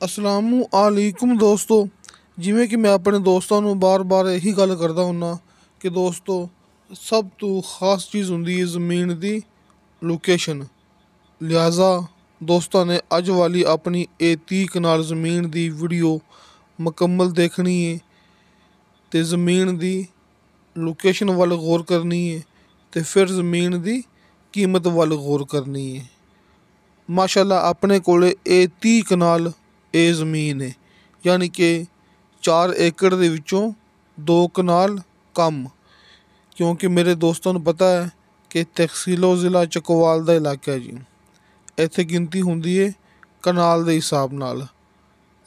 ਅਸਲਾਮੁ ਅਲੈਕੁਮ ਦੋਸਤੋ। ਜਿਵੇਂ ਕਿ ਮੈਂ ਆਪਣੇ ਦੋਸਤਾਂ ਨੂੰ ਬਾਰ-ਬਾਰ ਇਹੀ ਗੱਲ ਕਰਦਾ ਹੁੰਦਾ ਕਿ ਦੋਸਤੋ, ਸਭ ਤੋਂ ਖਾਸ ਚੀਜ਼ ਹੁੰਦੀ ਹੈ ਜ਼ਮੀਨ ਦੀ ਲੋਕੇਸ਼ਨ। ਲਿਹਾਜ਼ਾ ਦੋਸਤਾਂ ਨੇ ਅੱਜ ਵਾਲੀ ਆਪਣੀ ਇਹ 30 ਕਨਾਲ ਜ਼ਮੀਨ ਦੀ ਵੀਡੀਓ ਮੁਕੰਮਲ ਦੇਖਣੀ ਹੈ ਅਤੇ ਜ਼ਮੀਨ ਦੀ ਲੋਕੇਸ਼ਨ ਵੱਲ ਗੌਰ ਕਰਨੀ ਹੈ ਅਤੇ ਫਿਰ ਜ਼ਮੀਨ ਦੀ ਕੀਮਤ ਵੱਲ ਗੌਰ ਕਰਨੀ ਹੈ। ਮਾਸ਼ਾਅੱਲਾ ਆਪਣੇ ਕੋਲ ਇਹ 30 ਕਨਾਲ ਇਹ ਜ਼ਮੀਨ ਹੈ, ਯਾਨੀ ਕਿ 4 ਏਕੜ ਦੇ ਵਿੱਚੋਂ 2 ਕਨਾਲ ਕਮ, ਕਿਉਂਕਿ ਮੇਰੇ ਦੋਸਤਾਂ ਨੂੰ ਪਤਾ ਹੈ ਕਿ ਤਹਿਸੀਲੋ ਜ਼ਿਲ੍ਹਾ ਚੱਕਵਾਲ ਦਾ ਇਲਾਕਾ ਹੈ ਜੀ। ਇੱਥੇ ਗਿਣਤੀ ਹੁੰਦੀ ਹੈ ਕਨਾਲ ਦੇ ਹਿਸਾਬ ਨਾਲ,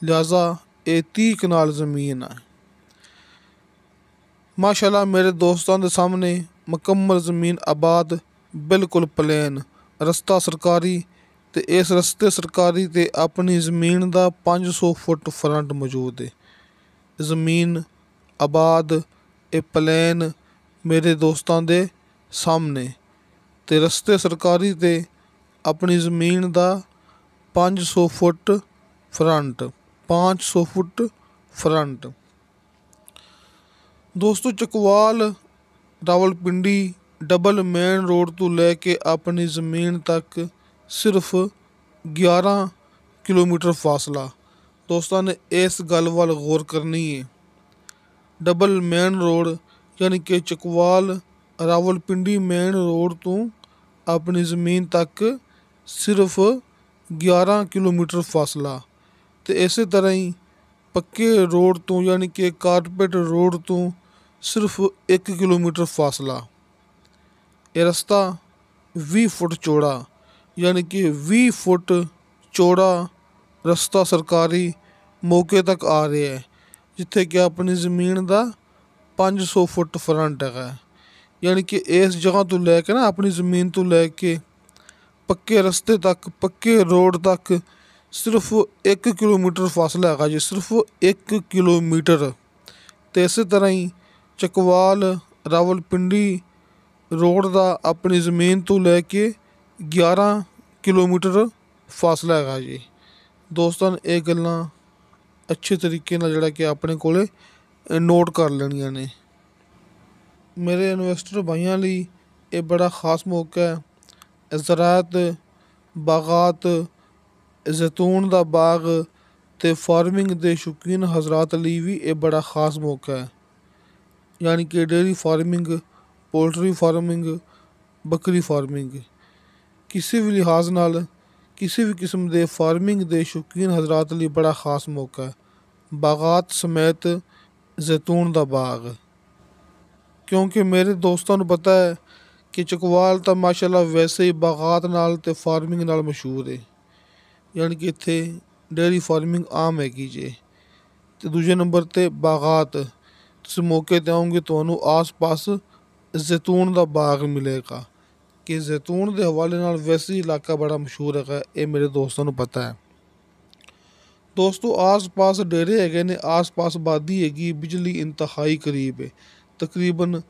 ਲਿਹਾਜ਼ਾ ਇਹ 30 ਕਨਾਲ ਜ਼ਮੀਨ ਹੈ। ਮਾਸ਼ਾਅੱਲਾ ਮੇਰੇ ਦੋਸਤਾਂ ਦੇ ਸਾਹਮਣੇ ਮੁਕੰਮਲ ਜ਼ਮੀਨ ਆਬਾਦ, ਬਿਲਕੁਲ ਪਲੇਨ ਰਸਤਾ ਸਰਕਾਰੀ, ਅਤੇ ਇਸ ਰਸਤੇ ਸਰਕਾਰੀ 'ਤੇ ਆਪਣੀ ਜ਼ਮੀਨ ਦਾ 500 ਫੁੱਟ ਫਰੰਟ ਮੌਜੂਦ ਹੈ। ਜ਼ਮੀਨ ਆਬਾਦ ਇਹ ਪਲੇਨ ਮੇਰੇ ਦੋਸਤਾਂ ਦੇ ਸਾਹਮਣੇ, ਅਤੇ ਰਸਤੇ ਸਰਕਾਰੀ 'ਤੇ ਆਪਣੀ ਜ਼ਮੀਨ ਦਾ 500 ਫੁੱਟ ਫਰੰਟ 500 ਫੁੱਟ ਫਰੰਟ। ਦੋਸਤੋ, Chakwal Rawalpindi double main road ਤੋਂ ਲੈ ਕੇ ਆਪਣੀ ਜ਼ਮੀਨ ਤੱਕ ਸਿਰਫ 11 ਕਿਲੋਮੀਟਰ ਫਾਸਲਾ। ਦੋਸਤਾਂ ਨੇ ਇਸ ਗੱਲ ਵੱਲ ਗੌਰ ਕਰਨੀ ਹੈ। ਡਬਲ ਮੇਨ ਰੋਡ ਯਾਨੀ ਕਿ ਚੱਕਵਾਲ ਰਾਵਲਪਿੰਡੀ ਮੇਨ ਰੋਡ ਤੋਂ ਆਪਣੀ ਜ਼ਮੀਨ ਤੱਕ ਸਿਰਫ 11 ਕਿਲੋਮੀਟਰ ਫਾਸਲਾ, ਅਤੇ ਇਸੇ ਤਰ੍ਹਾਂ ਹੀ ਪੱਕੇ ਰੋਡ ਤੋਂ ਯਾਨੀ ਕਿ ਕਾਰਪੇਟ ਰੋਡ ਤੋਂ ਸਿਰਫ 1 ਕਿਲੋਮੀਟਰ ਫਾਸਲਾ। ਇਹ ਰਸਤਾ 20 ਫੁੱਟ ਚੌੜਾ, ਯਾਨੀ ਕਿ 20 ਫੁੱਟ ਚੌੜਾ ਰਸਤਾ ਸਰਕਾਰੀ ਮੌਕੇ ਤੱਕ ਆ ਰਿਹਾ ਹੈ, ਜਿੱਥੇ ਕਿ ਆਪਣੀ ਜ਼ਮੀਨ ਦਾ 500 ਫੁੱਟ ਫਰੰਟ ਹੈਗਾ। ਯਾਨੀ ਕਿ ਇਸ ਜਗ੍ਹਾ ਤੋਂ ਲੈ ਕੇ ਨਾ, ਆਪਣੀ ਜ਼ਮੀਨ ਤੋਂ ਲੈ ਕੇ ਪੱਕੇ ਰਸਤੇ ਤੱਕ, ਪੱਕੇ ਰੋਡ ਤੱਕ ਸਿਰਫ 1 ਕਿਲੋਮੀਟਰ ਫਾਸਲਾ ਹੈਗਾ ਜੀ, ਸਿਰਫ 1 ਕਿਲੋਮੀਟਰ। ਅਤੇ ਇਸੇ ਤਰ੍ਹਾਂ ਹੀ ਚੱਕਵਾਲ ਰਾਵਲਪਿੰਡੀ ਰੋਡ ਦਾ ਆਪਣੀ ਜ਼ਮੀਨ ਤੋਂ ਲੈ ਕੇ 11 ਕਿਲੋਮੀਟਰ ਫਾਸਲਾ ਹੈਗਾ ਜੀ। ਦੋਸਤਾਂ ਨੇ ਇਹ ਗੱਲਾਂ ਅੱਛੇ ਤਰੀਕੇ ਨਾਲ ਜਿਹੜਾ ਕਿ ਆਪਣੇ ਕੋਲ ਨੋਟ ਕਰ ਲੈਣੀਆਂ ਨੇ। ਮੇਰੇ ਇਨਵੈਸਟਰ ਭਾਈਆਂ ਲਈ ਇਹ ਬੜਾ ਖ਼ਾਸ ਮੌਕਾ ਹੈ। ਜ਼ਰਾਅਤ, ਬਾਗਾਤ, ਜ਼ੈਤੂਨ ਦਾ ਬਾਗ ਅਤੇ ਫਾਰਮਿੰਗ ਦੇ ਸ਼ੌਕੀਨ ਹਜ਼ਰਾਤ ਲਈ ਵੀ ਇਹ ਬੜਾ ਖ਼ਾਸ ਮੌਕਾ ਹੈ। ਯਾਨੀ ਕਿ ਡੇਅਰੀ ਫਾਰਮਿੰਗ, ਪੋਲਟਰੀ ਫਾਰਮਿੰਗ, ਬੱਕਰੀ ਫਾਰਮਿੰਗ, ਕਿਸੇ ਵੀ ਲਿਹਾਜ਼ ਨਾਲ ਕਿਸੇ ਵੀ ਕਿਸਮ ਦੇ ਫਾਰਮਿੰਗ ਦੇ ਸ਼ੌਕੀਨ ਹਜ਼ਰਾਤ ਲਈ ਬੜਾ ਖ਼ਾਸ ਮੌਕਾ ਹੈ। ਬਾਗਾਤ ਸਮੇਤ ਜ਼ੈਤੂਨ ਦਾ ਬਾਗ, ਕਿਉਂਕਿ ਮੇਰੇ ਦੋਸਤਾਂ ਨੂੰ ਪਤਾ ਹੈ ਕਿ ਚੱਕਵਾਲ ਤਾਂ ਮਾਸ਼ਾਅੱਲਾ ਵੈਸੇ ਹੀ ਬਾਗਾਤ ਨਾਲ ਅਤੇ ਫਾਰਮਿੰਗ ਨਾਲ ਮਸ਼ਹੂਰ ਹੈ। ਯਾਨੀ ਕਿ ਇੱਥੇ ਡੇਅਰੀ ਫਾਰਮਿੰਗ ਆਮ ਹੈਗੀ ਜੇ। ਅਤੇ ਦੂਜੇ ਨੰਬਰ 'ਤੇ ਬਾਗਾਤ, ਤੁਸੀਂ ਮੌਕੇ 'ਤੇ ਆਓਗੇ ਤੁਹਾਨੂੰ ਆਸ-ਪਾਸ ਜ਼ੈਤੂਨ ਦਾ ਬਾਗ ਮਿਲੇਗਾ, ਕਿ ਜ਼ੈਤੂਨ ਦੇ ਹਵਾਲੇ ਨਾਲ ਵੈਸੇ ਇਲਾਕਾ ਬੜਾ ਮਸ਼ਹੂਰ ਹੈਗਾ, ਇਹ ਮੇਰੇ ਦੋਸਤਾਂ ਨੂੰ ਪਤਾ ਹੈ। ਦੋਸਤੋ, ਆਸ-ਪਾਸ ਡੇਰੇ ਹੈਗੇ ਨੇ, ਆਸ-ਪਾਸ ਆਬਾਦੀ ਹੈਗੀ, ਬਿਜਲੀ ਇੰਤਹਾਈ ਕਰੀਬ ਹੈ। ਤਕਰੀਬਨ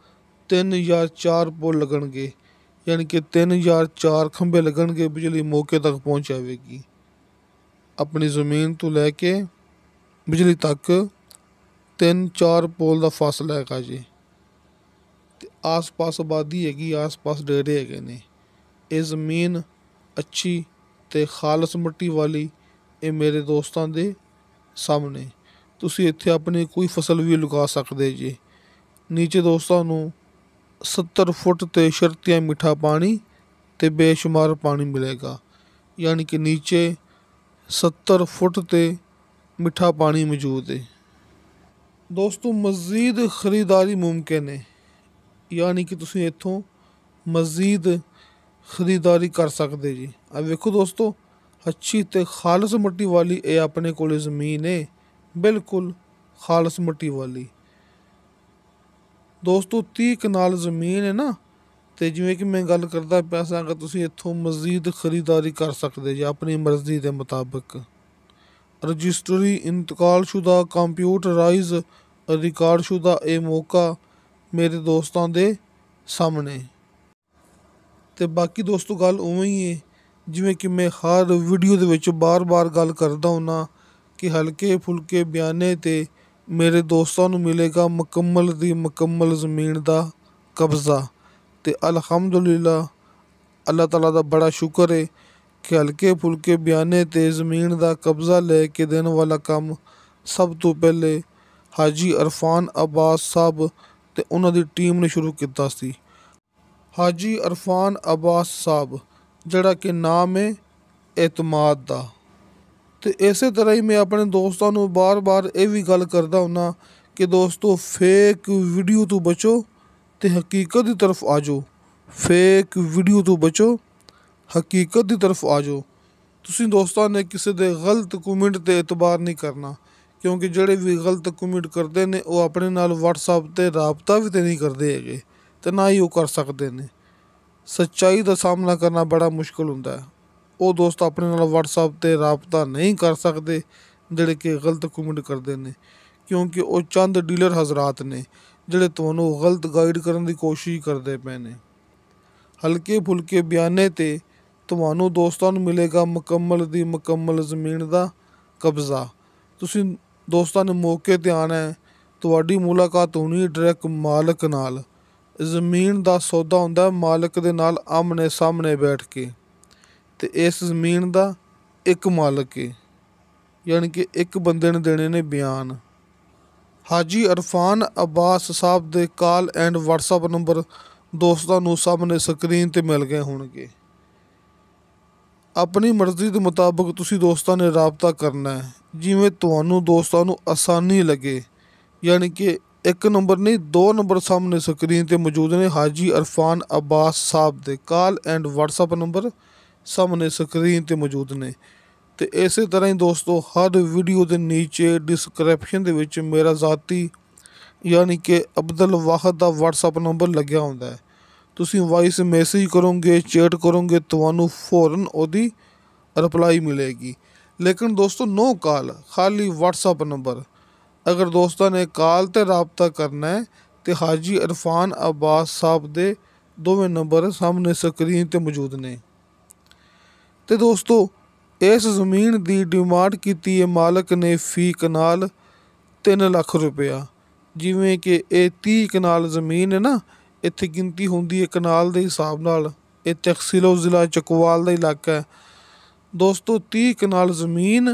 3 ਜਾਂ 4 ਪੁਲ ਲੱਗਣਗੇ, ਯਾਨੀ ਕਿ 3 ਜਾਂ 4 ਖੰਭੇ ਲੱਗਣਗੇ, ਬਿਜਲੀ ਮੌਕੇ ਤੱਕ ਪਹੁੰਚ ਜਾਵੇਗੀ। ਆਪਣੀ ਜ਼ਮੀਨ ਤੋਂ ਲੈ ਕੇ ਬਿਜਲੀ ਤੱਕ 3-4 ਪੁਲ ਦਾ ਫਾਸਲਾ ਹੈਗਾ ਜੀ। ਅਤੇ ਆਸ-ਪਾਸ ਆਬਾਦੀ ਹੈਗੀ, ਆਸ-ਪਾਸ ਡੇਰੇ ਹੈਗੇ ਨੇ। ਇਹ ਜ਼ਮੀਨ ਅੱਛੀ ਅਤੇ ਖਾਲਸ ਮਿੱਟੀ ਵਾਲੀ ਇਹ ਮੇਰੇ ਦੋਸਤਾਂ ਦੇ ਸਾਹਮਣੇ। ਤੁਸੀਂ ਇੱਥੇ ਆਪਣੀ ਕੋਈ ਫਸਲ ਵੀ ਲਗਾ ਸਕਦੇ ਜੀ। ਨੀਚੇ ਦੋਸਤਾਂ ਨੂੰ 70 ਫੁੱਟ 'ਤੇ ਸ਼ਰਤੀਆ ਮਿੱਠਾ ਪਾਣੀ ਅਤੇ ਬੇਸ਼ੁਮਾਰ ਪਾਣੀ ਮਿਲੇਗਾ। ਯਾਨੀ ਕਿ ਨੀਚੇ 70 ਫੁੱਟ 'ਤੇ ਮਿੱਠਾ ਪਾਣੀ ਮੌਜੂਦ ਹੈ। ਦੋਸਤੋ, ਮਜ਼ੀਦ ਖਰੀਦਦਾਰੀ ਮੁਮਕਿਨ ਹੈ, ਯਾਨੀ ਕਿ ਤੁਸੀਂ ਇੱਥੋਂ ਮਜ਼ੀਦ ਖਰੀਦਦਾਰੀ ਕਰ ਸਕਦੇ ਜੀ। ਆ ਵੇਖੋ ਦੋਸਤੋ, ਅੱਛੀ ਅਤੇ ਖਾਲਸ ਮਿੱਟੀ ਵਾਲੀ ਇਹ ਆਪਣੇ ਕੋਲ ਜ਼ਮੀਨ ਹੈ, ਬਿਲਕੁਲ ਖਾਲਸ ਮਿੱਟੀ ਵਾਲੀ। ਦੋਸਤੋ, 30 ਕਨਾਲ ਜ਼ਮੀਨ ਹੈ ਨਾ, ਅਤੇ ਜਿਵੇਂ ਕਿ ਮੈਂ ਗੱਲ ਕਰਦਾ ਪਿਆ ਸਾਂ ਕਿ ਤੁਸੀਂ ਇੱਥੋਂ ਮਜ਼ੀਦ ਖਰੀਦਦਾਰੀ ਕਰ ਸਕਦੇ ਜੀ ਆਪਣੀ ਮਰਜ਼ੀ ਦੇ ਮੁਤਾਬਕ। ਰਜਿਸਟਰੀ ਇੰਤਕਾਲਸ਼ੁਦਾ ਕੰਪਿਊਟਰਾਈਜ਼ ਰਿਕਾਰਡਸ਼ੁਦਾ ਇਹ ਮੌਕਾ ਮੇਰੇ ਦੋਸਤਾਂ ਦੇ ਸਾਹਮਣੇ। ਅਤੇ ਬਾਕੀ ਦੋਸਤੋ, ਗੱਲ ਉਵੇਂ ਹੀ ਹੈ ਜਿਵੇਂ ਕਿ ਮੈਂ ਹਰ ਵੀਡੀਓ ਦੇ ਵਿੱਚ ਬਾਰ-ਬਾਰ ਗੱਲ ਕਰਦਾ ਹੁੰਦਾ कि हल्के फुल्के बयाने ते मेरे दोस्तां नूं मिलेगा मुकम्मल दी मुकम्मल ज़मीन दा कब्ज़ा। ते अल्हम्दुलिल्लाह अल्लाह ताला दा बड़ा शुक्र है कि हल्के फुल्के बयाने ते ज़मीन दा कब्ज़ा लेके देने वाला कम्म सब तो पहले हाजी अरफान अब्बास साहब ते उन्हां दी टीम ने शुरू किया सी। हाजी अरफान अब्बास साहब जिहड़ा कि नाम है एतमाद दा। ते इसे तरह ही मैं अपने दोस्तों नूं बार बार ये भी गल करदा हुन्ना कि दोस्तों फेक वीडियो तो बचो ते हकीकत की तरफ आ जाओ। फेक वीडियो तो बचो, हकीकत की तरफ आ जाओ। तुसीं दोस्तां ने किसी दे गलत कमेंट ते एतबार नहीं करना, क्योंकि ਜਿਹੜੇ भी गलत कमेंट करते ने वो अपने नाल व्हाट्सएप ते राबता भी तो नहीं करते हैगे ते ना ही वो कर सकते ने। सच्चाई का सामना करना बड़ा मुश्किल हुंदा है। वो दोस्त अपने नाल व्हाट्सएप ते राबता नहीं कर सकते ਜਿਹੜੇ कि गलत कमेंट करते ने, क्योंकि वो चंद डीलर हजरात ने ਜਿਹੜੇ ਤੁਹਾਨੂੰ गलत गाइड करने की कोशिश करते पे ने। हल्के फुल्के बयाने ते ਤੁਹਾਨੂੰ ਦੋਸਤਾਂ ਨੂੰ ਮਿਲੇਗਾ ਮੁਕੰਮਲ ਦੀ ਮੁਕੰਮਲ ਜ਼ਮੀਨ ਦਾ ਕਬਜ਼ਾ। ਤੁਸੀਂ ਦੋਸਤਾਂ ਨੇ ਮੌਕੇ ਤੇ ਆਉਣਾ ਹੈ, ਤੁਹਾਡੀ ਮੁਲਾਕਾਤ ਹੋਣੀ ਡਾਇਰੈਕਟ ਮਾਲਕ ਨਾਲ। ਜ਼ਮੀਨ ਦਾ ਸੌਦਾ ਹੁੰਦਾ ਮਾਲਕ ਦੇ ਨਾਲ ਆਮਣੇ ਸਾਹਮਣੇ ਬੈਠ ਕੇ, ਤੇ ਇਸ ਜ਼ਮੀਨ ਦਾ ਇੱਕ ਮਾਲਕ ਹੈ, ਯਾਨੀ ਕਿ ਇੱਕ ਬੰਦੇ ਨੇ ਦੇਣੇ ਨੇ ਬਿਆਨ। ਹਾਜੀ ਅਰਫਾਨ ਅब्बास ਸਾਹਿਬ ਦੇ ਕਾਲ ਐਂਡ WhatsApp ਨੰਬਰ ਦੋਸਤਾਂ ਨੂੰ ਸਾਹਮਣੇ ਸਕਰੀਨ ਤੇ ਮਿਲ ਗਏ ਹੋਣਗੇ। ਆਪਣੀ ਮਰਜ਼ੀ ਦੇ ਮੁਤਾਬਕ ਤੁਸੀਂ ਦੋਸਤਾਂ ਨੇ ਰਾਬਤਾ ਕਰਨਾ ਹੈ, ਜਿਵੇਂ ਤੁਹਾਨੂੰ ਦੋਸਤਾਂ ਨੂੰ ਆਸਾਨੀ ਲੱਗੇ। ਯਾਨੀ ਕਿ ਇੱਕ ਨੰਬਰ ਨਹੀਂ, 2 ਨੰਬਰ ਸਾਹਮਣੇ ਸਕਰੀਨ ਤੇ ਮੌਜੂਦ ਨੇ। ਹਾਜੀ ਅਰਫਾਨ ਅब्बास ਸਾਹਿਬ ਦੇ ਕਾਲ ਐਂਡ WhatsApp ਨੰਬਰ ਸਾਹਮਣੇ ਸਕਰੀਨ ਤੇ ਮੌਜੂਦ ਨੇ। ਤੇ ਇਸੇ ਤਰ੍ਹਾਂ ਹੀ ਦੋਸਤੋ ਹਰ ਵੀਡੀਓ ਦੇ ਨੀਚੇ ਡਿਸਕ੍ਰਿਪਸ਼ਨ ਦੇ ਵਿੱਚ ਮੇਰਾ ਜ਼ਾਤੀ ਯਾਨੀ ਕਿ ਅਬਦੁਲ ਵਾਹਦ ਦਾ WhatsApp ਨੰਬਰ ਲੱਗਿਆ ਹੁੰਦਾ ਹੈ। ਤੁਸੀਂ ਵਾਇਸ ਮੈਸੇਜ ਕਰੋਗੇ, ਚੈਟ ਕਰੋਗੇ, ਤੁਹਾਨੂੰ ਫੌਰਨ ਉਹਦੀ ਰਿਪਲਾਈ ਮਿਲੇਗੀ। लेकिन दोस्तों नो कॉल, खाली WhatsApp नंबर। अगर दोस्तों ने कॉल ते रबता करना है तो हाजी अरफान अब्बास साहब दे दोवें नंबर सामने स्क्रीन ते मौजूद ने। तो दोस्तों इस ज़मीन की डिमांड की है मालक ने फी कनाल 3 लाख रुपया। जिमें कि ये 30 कनाल ज़मीन है ना, इत्थे गिनती होंदी है कनाल के हिसाब नाल। ये तहसीलो ज़िला चकवाल का इलाका है दोस्तों। 30 कनाल ज़मीन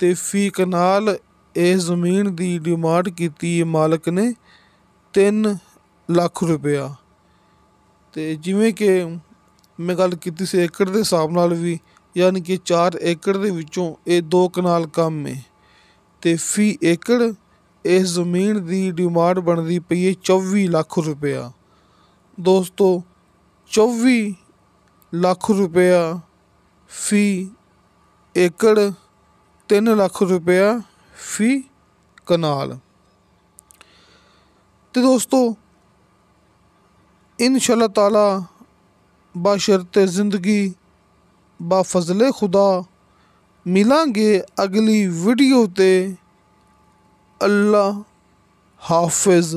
ते फी कनाल इस ज़मीन की डिमांड की है मालक ने 3 लाख रुपया। तो जिमें कि मैं गल की सी एकड़ के हिसाब नाल भी, यानी कि 4 एकड़ के विचों ये 2 कनाल कम है। तो फी एकड़ इस ज़मीन की डिमांड बनती पई है 24 लाख रुपया दोस्तों। 24 लाख रुपया फी एकड़, 3 लाख रुपया फी कनाल। तो दोस्तों इंशाअल्लाह ताला बाशर्ते ज़िंदगी बाफजले खुदा मिलांगे अगली वीडियो ते। अल्लाह हाफिज़।